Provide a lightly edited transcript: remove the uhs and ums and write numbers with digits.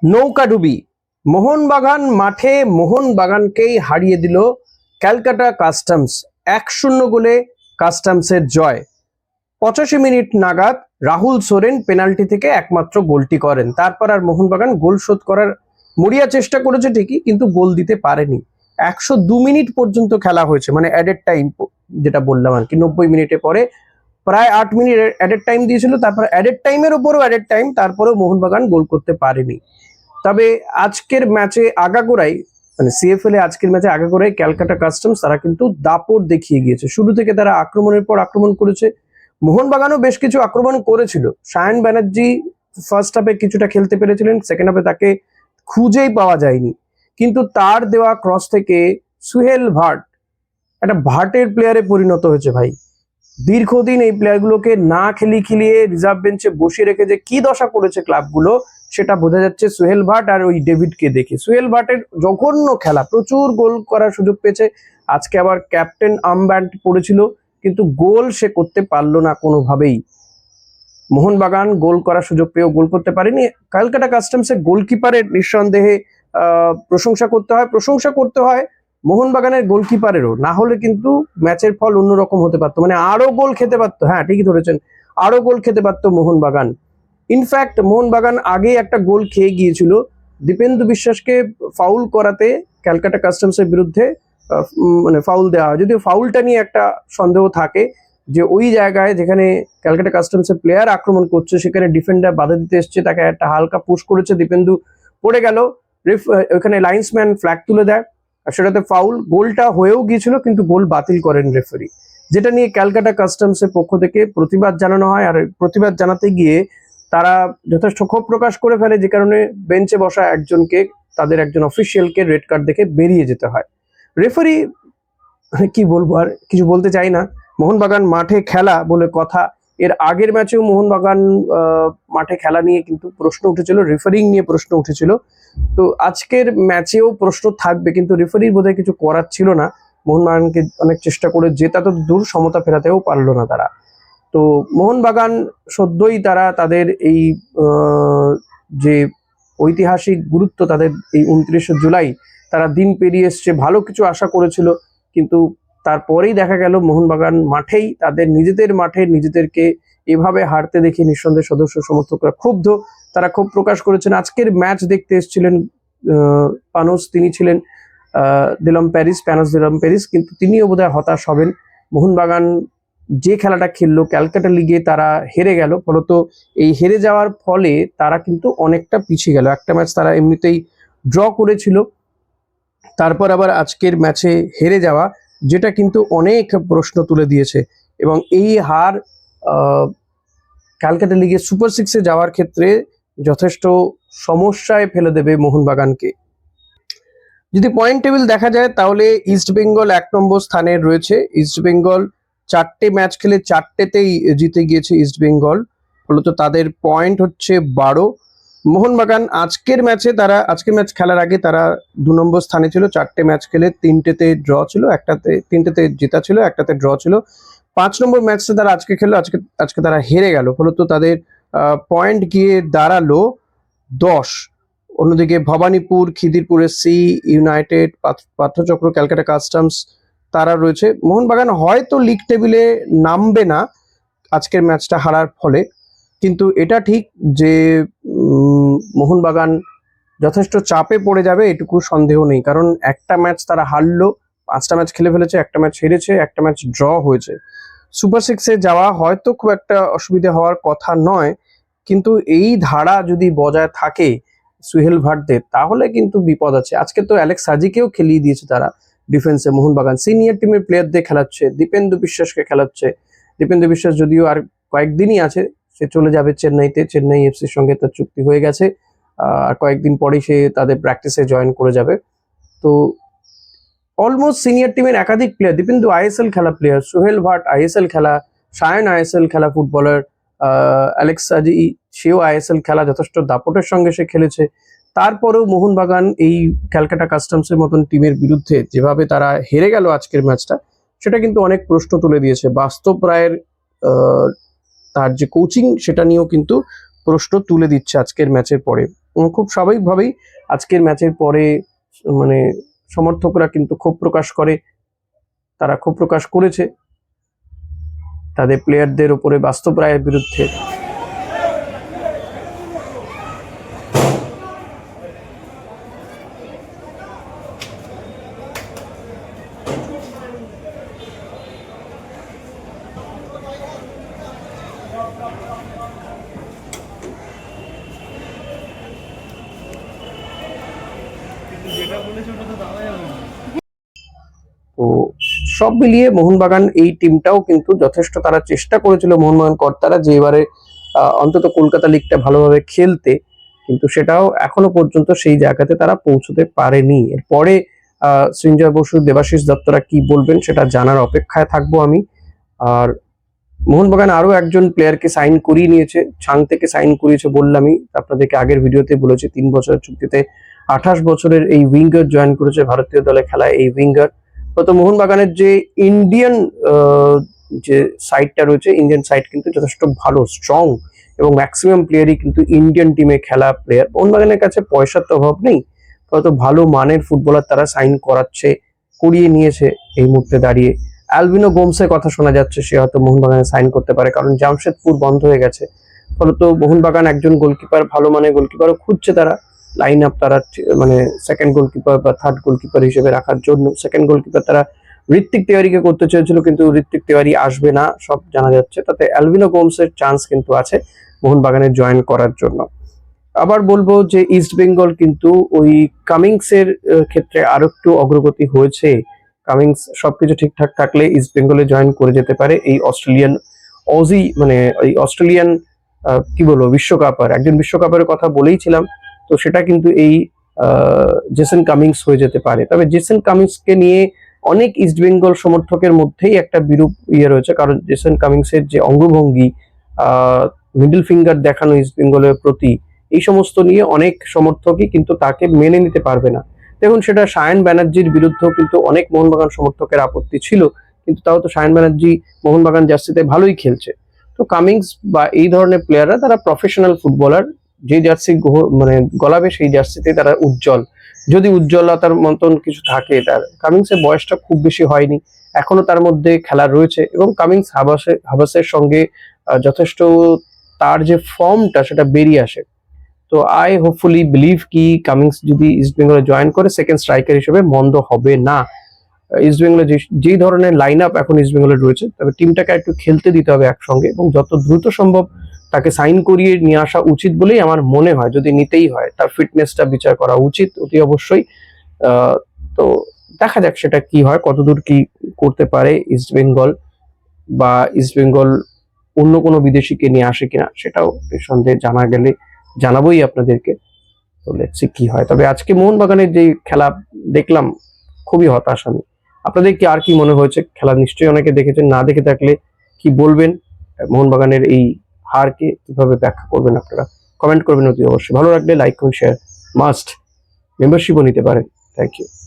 নৌকাডুবি। মোহনবাগান মাঠে মোহনবাগানকেই হারিয়ে দিল ক্যালকাটা কাস্টমস। 1-0 গোলে কাস্টমসের জয়। 85 মিনিট নাগাদ রাহুল সোরেন পেনাল্টি থেকে একমাত্র গোলটি করেন। তারপর আর মোহনবাগান গোল শোধ করার মরিয়া চেষ্টা করেছে ঠিকই, কিন্তু গোল দিতে পারেনি। 102 মিনিট পর্যন্ত খেলা হয়েছে, মানে অ্যাডেড টাইম যেটা বললাম আর কি। 90 মিনিটে পরে প্রায় 8 মিনিট অ্যাডেড টাইম দিয়েছিল, তারপর অ্যাডেড টাইমের উপরও অ্যাডেড টাইম, তারপরেও মোহনবাগান গোল করতে পারেনি। তবে আজকের ম্যাচে আগাগোড়াই, মানে সিএফএল এ আজকের ম্যাচে আগাগোড়াই ক্যালকাটা কাস্টমস তারা কিন্তু দাপট দেখিয়ে গিয়েছে। শুরু থেকে তারা আক্রমণের পর আক্রমণ করেছে। মোহনবাগানও বেশ কিছু আক্রমণ করেছিল। সায়ন ব্যানার্জি ফার্স্ট হাফে কিছুটা খেলতে পেরেছিলেন, সেকেন্ড হাফে তাকে খুঁজেই পাওয়া যায়নি। কিন্তু তার দেওয়া ক্রস থেকে সুহেল ভাট একটা ভাটের প্লেয়ারে পরিণত হয়েছে ভাই। দীর্ঘদিন এই প্লেয়ারগুলোকে না খেলিয়ে রিজার্ভ বেঞ্চে বসিয়ে রেখে যে কি দশা করেছে ক্লাবগুলো, সেটা বোঝা যাচ্ছে সোহেল ভাট আর ওই ডেভিডকে দেখে। সোহেল ভাটের জঘন্য খেলা, প্রচুর গোল করার সুযোগ পেয়েছে। আজকে আবার ক্যাপ্টেন আর্মব্যান্ড পড়েছিল, কিন্তু গোল সে করতে পারলো না কোনোভাবেই। মোহনবাগান গোল করার সুযোগ পেয়েও গোল করতে পারেনি। ক্যালকাটা কাস্টমসের গোলকিপারের নিঃসন্দেহে প্রশংসা করতে হয় মোহনবাগানের গোলকিপারেরও। না হলে কিন্তু ম্যাচের ফল অন্যরকম হতে পারতো, মানে আরো গোল খেতে পারতো। হ্যাঁ, ঠিকই ধরেছেন, আরো গোল খেতে পারতো মোহনবাগান। ইনফ্যাক্ট মোহনবাগান আগে একটা গোল খেয়ে গিয়েছিল দীপেন্দু বিশ্বাসকে ফাউল করাতে। ক্যালকাটা কাস্টমসের বিরুদ্ধে মানে ফাউল দেওয়া হয়, যদিও ফাউলটা নিয়ে একটা সন্দেহ থাকে যে ওই জায়গায় যেখানে ক্যালকাটা কাস্টমসের প্লেয়ার আক্রমণ করছে সেখানে ডিফেন্ডার বাধা দিতে এসছে, তাকে একটা হালকা পুশ করেছে, দীপেন্দু পড়ে গেল। ওখানে লাইন্সম্যান ফ্ল্যাগ তুলে দেয় আর সেটাতে ফাউল। গোলটা হয়েও গিয়েছিল, কিন্তু গোল বাতিল করেন রেফারি, যেটা নিয়ে ক্যালকাটা কাস্টমসের পক্ষ থেকে প্রতিবাদ জানানো হয়। আর প্রতিবাদ জানাতে গিয়ে তারা যথেষ্ট ক্ষোভ প্রকাশ করে ফেলে, যে কারণে বেঞ্চে বসা একজনকে, তাদের একজন অফিসিয়ালকে রেড কার্ড দেখে বেরিয়ে যেতে হয়। রেফারি, কি বলবো, আর কিছু বলতে চাই না। মোহনবাগান মাঠে খেলা বলে কথা। এর আগের ম্যাচেও মোহনবাগান মাঠে খেলা নিয়ে কিন্তু প্রশ্ন উঠেছিল, রেফারিং নিয়ে প্রশ্ন উঠেছিল। তো আজকের ম্যাচেও প্রশ্ন থাকবে, কিন্তু রেফারির বোধহয় কিছু করার ছিল না। মোহনবাগানকে অনেক চেষ্টা করে জেতা তো দূর, সমতা ফেরাতেও পারলো না তারা। তো মোহনবাগান সদ্যই তারা তাদের এই যে ঐতিহাসিক গুরুত্ব, তাদের এই 29শে জুলাই তারা দিন পেরিয়ে এসছে, ভালো কিছু আশা করেছিল, কিন্তু তারপরেই দেখা গেল মোহনবাগান মাঠেই, তাদের নিজেদের মাঠে নিজেদেরকে এভাবে হারতে দেখে নিঃসন্দেহে সদস্য সমর্থকরা ক্ষুব্ধ। তারা ক্ষোভ প্রকাশ করেছেন। আজকের ম্যাচ দেখতে এসেছিলেন পানোস, তিনি ছিলেন প্যানোস দিলাম প্যারিস, কিন্তু তিনিও বোধহয় হতাশ হবেন। মোহনবাগান যে খেলাটা খেললো ক্যালকাটা লিগে তারা হেরে গেল, ফলত এই হেরে যাওয়ার ফলে তারা কিন্তু অনেকটা পিছিয়ে গেল। একটা ম্যাচ তারা এমনিতেই ড্র করেছিল, তারপর আবার আজকের ম্যাচে হেরে যাওয়া, যেটা কিন্তু অনেক প্রশ্ন তুলে দিয়েছে। এবং এই হার ক্যালকাটা লিগে সুপার সিক্সে যাওয়ার ক্ষেত্রে যথেষ্ট সমস্যায় ফেলে দেবে মোহনবাগানকে। যদি পয়েন্ট টেবিল দেখা যায় তাহলে ইস্ট বেঙ্গল 1 নম্বর স্থানে রয়েছে। ইস্ট বেঙ্গল 4টে ম্যাচ খেলে 4টেতেই জিতে গিয়েছে ইস্ট বেঙ্গল, ফলত তাদের পয়েন্ট হচ্ছে 12। মোহনবাগান আজকের ম্যাচ খেলার আগে তারা 2 নম্বর স্থানে ছিল। 4টে ম্যাচ খেলে 3টেতে ড্র ছিল, 3টেতে জেতা ছিল, 1টাতে ড্র ছিল। 5 নম্বর ম্যাচটা তারা আজকে খেললো, আজকে তারা হেরে গেল, ফলত তাদের পয়েন্ট গিয়ে দাঁড়ালো 10। অন্যদিকে Bhawanipur, Khidirpur SC, United, Parthachakra, Calcutta Customs তারা রয়েছে। মোহনবাগান হয়তো লিগ টেবিলে নামবে না আজকের ম্যাচটা হারার ফলে, কিন্তু এটা ঠিক যে মোহনবাগান যথেষ্ট চাপে পড়ে যাবে এটুকু সন্দেহ নেই। কারণ একটা ম্যাচ তারা হারলো, 5টা ম্যাচ খেলে ফেলেছে, একটা ম্যাচ হেরেছে, একটা ম্যাচ ড্র হয়েছে। সুপার সিক্সে যাওয়া হয়তো খুব একটা অসুবিধা হওয়ার কথা নয়, কিন্তু এই ধারা যদি বজায় থাকে সুহেল ভাটদের, তাহলে কিন্তু বিপদ আছে। আজকে তো অ্যালেক্স সাজিকেও খেলিয়ে দিয়েছে তারা ডিফেন্সে। মোহনবাগান সিনিয়র টিমের প্লেয়ারদের খেলাচ্ছে, দীপেন্দু বিশ্বাসকে খেলাচ্ছে। দীপেন্দু বিশ্বাস যদিও আর কয়েকদিনই আছে, সে চলে যাবে চেন্নাইতে, চেন্নাই এফসির সঙ্গে তার চুক্তি হয়ে গেছে। আর কয়েকদিন পরেই সে তাদের প্র্যাকটিসে জয়েন করে যাবে। তো অলমোস্ট সিনিয়র টিমের একাধিক প্লেয়ার, দীপেন্দু আইএসএল খেলা প্লেয়ার, সোহেল ভাট আইএসএল খেলা, সায়ন আইএসএল খেলা ফুটবলার, অ্যালেক্স সাজি সেও আইএসএল খেলা, যথেষ্ট দাপটের সঙ্গে সে খেলেছে। তারপরেও মোহনবাগান এই ক্যালকাটা কাস্টমসের মতন টিমের বিরুদ্ধে যেভাবে তারা হেরে গেল আজকের ম্যাচটা, সেটা কিন্তু অনেক প্রশ্ন তুলে দিয়েছে। বাস্তব রায়ের তার যে কোচিং, সেটা নিয়েও কিন্তু প্রশ্ন তুলে দিচ্ছে আজকের ম্যাচের পরে। খুব স্বাভাবিকভাবেই আজকের ম্যাচের পরে মানে সমর্থকরা কিন্তু ক্ষোভ প্রকাশ করে, তারা ক্ষোভ প্রকাশ করেছে তাদের প্লেয়ারদের ওপরে বাস্তব রায়ের বিরুদ্ধে। তো সব মিলিয়ে মোহনবাগান এই টিমটাও কিন্তু যথেষ্ট তারা চেষ্টা করেছিল, মোহনবাগান কর্তারা, যে এবারে অন্তত কলকাতা লিগটা ভালোভাবে খেলতে, কিন্তু সেটাও এখনো পর্যন্ত সেই জায়গাতে তারা পৌঁছতে পারেনি। এরপরে সৃঞ্জয় বসু, দেবাশিস দত্তরা কি বলবেন সেটা জানার অপেক্ষায় থাকবো আমি। আর মোহনবাগান আরো একজন প্লেয়ারকে সাইন করিয়ে নিয়েছে, ছাং থেকে সাইন করিয়েছে বললামই আপনাদেরকে, আগের ভিডিওতে বলেছি 3 বছরের চুক্তিতে 28 বছরের এই উইঙ্গার জয়েন করেছে ভারতীয় দলে খেলায়। এই উইঙ্গার তো মোহনবাগানের যে ইন্ডিয়ান যে সাইডটা রয়েছে, ইন্ডিয়ান সাইড কিন্তু যথেষ্ট ভালো, স্ট্রং, এবং ম্যাক্সিমাম প্লেয়ারই কিন্তু ইন্ডিয়ান টিমে খেলা প্লেয়ার। মোহনবাগানের কাছে পয়সার তো অভাব নেই, হয়তো ভালো মানের ফুটবলার তারা সাইন করিয়ে নিয়েছে এই মুহূর্তে দাঁড়িয়ে। অ্যালভিনো গোমসের কথা শোনা যাচ্ছে, সে হয়তো মোহনবাগানে সাইন করতে পারে, কারণ জামশেদপুর বন্ধ হয়ে গেছে। ফলত মোহনবাগান একজন গোলকিপার, ভালো মানের গোলকিপারও খুঁজছে তারা, লাইন আপ তারা মানে সেকেন্ড গোলকিপার বা থার্ড গোলকিপার হিসেবে রাখার জন্য। সেকেন্ড গোলকিপার তারা ঋত্বিক তেওয়ারিকে করতে চেয়েছিল, কিন্তু ঋত্বিক তেওয়ারি আসবে না সব জানা যাচ্ছে, তাতে অ্যালভিনো গোমসের চান্স কিন্তু আছে মোহনবাগানে জয়েন করার জন্য। আবার বলবো যে ইস্ট বেঙ্গল কিন্তু ওই কামিংসের ক্ষেত্রে আরো একটু অগ্রগতি হয়েছে। কামিংস সবকিছু ঠিকঠাক থাকলে ইস্ট বেঙ্গলে জয়েন করে যেতে পারে এই অস্ট্রেলিয়ান কি বলবো বিশ্বকাপার, একজন বিশ্বকাপের কথা বলেইছিলাম, তো সেটা কিন্তু এই জেসন কামিংস হয়ে যেতে পারে। তবে জেসন কামিংসকে নিয়ে অনেক ইস্ট বেঙ্গল সমর্থকের মধ্যেই একটা বিরূপ রয়েছে, কারণ জেসন কামিংসের যে অঙ্গভঙ্গি, মিডল ফিঙ্গার দেখানো ইস্ট বেঙ্গলের প্রতি, এই সমস্ত নিয়ে অনেক সমর্থকই কিন্তু তাকে মেনে নিতে পারবে না। দেখুন, সেটা সায়ন ব্যানার্জির বিরুদ্ধেও কিন্তু অনেক মোহনবাগান সমর্থকের আপত্তি ছিল, কিন্তু তাও তো সায়ন ব্যানার্জি মোহনবাগান জার্সিতে ভালোই খেলছে। তো কামিংস বা এই ধরনের প্লেয়াররা তারা প্রফেশনাল ফুটবলার, যে জার্সি মানে গলাবে সেই জার্সিতে তারা উজ্জ্বল, যদি উজ্জ্বলতার মতন কিছু থাকে। তার কামিংসের বয়সটা খুব বেশি হয়নি, এখনো তার মধ্যে খেলা রয়েছে, এবং কামিংস হাবাসের সঙ্গে যথেষ্ট তার যে ফর্মটা সেটা বেরিয়ে আসে। তো আই হোপফুলি বিলিভ কি কামিংস যদি ইস্ট বেঙ্গলে জয়েন করে সেকেন্ড স্ট্রাইকার হিসেবে মন্দ হবে না। ইস্ট বেঙ্গলে যে ধরনের লাইন আপ এখন ইস্ট বেঙ্গলের রয়েছে, তবে টিমটাকে একটু খেলতে দিতে হবে একসঙ্গে, এবং যত দ্রুত সম্ভব তাকে সাইন করিয়ে নিয়ে আসা উচিত বলেই আমার মনে হয়। যদি নিতেই হয় তার ফিটনেসটা বিচার করা উচিত অতি অবশ্যই। তো দেখা যাক সেটা কি হয়, কতদূর কি করতে পারে ইস্ট বেঙ্গল, বা ইস্ট বেঙ্গল অন্য কোনো বিদেশিকে নিয়ে আসে কিনা সেটাও নিঃসন্দেহে জানা গেলে জানাবোই আপনাদেরকে। তো লেটস সি কি হয়। তবে আজকে মোহনবাগানের যে খেলা দেখলাম, খুবই হতাশ আমি। আপনাদের কি আর কি মনে হয়েছে? খেলা নিশ্চয়ই অনেকে দেখেছেন, না দেখে থাকলে কি বলবেন? মোহনবাগানের এই হারকে কিভাবে ব্যাখ্যা করবেন আপনারা? কমেন্ট করবেন অতি অবশ্যই। ভালো লাগলে লাইক করুন, শেয়ার মাস্ট, মেম্বারশিপও নিতে পারেন। Thank you.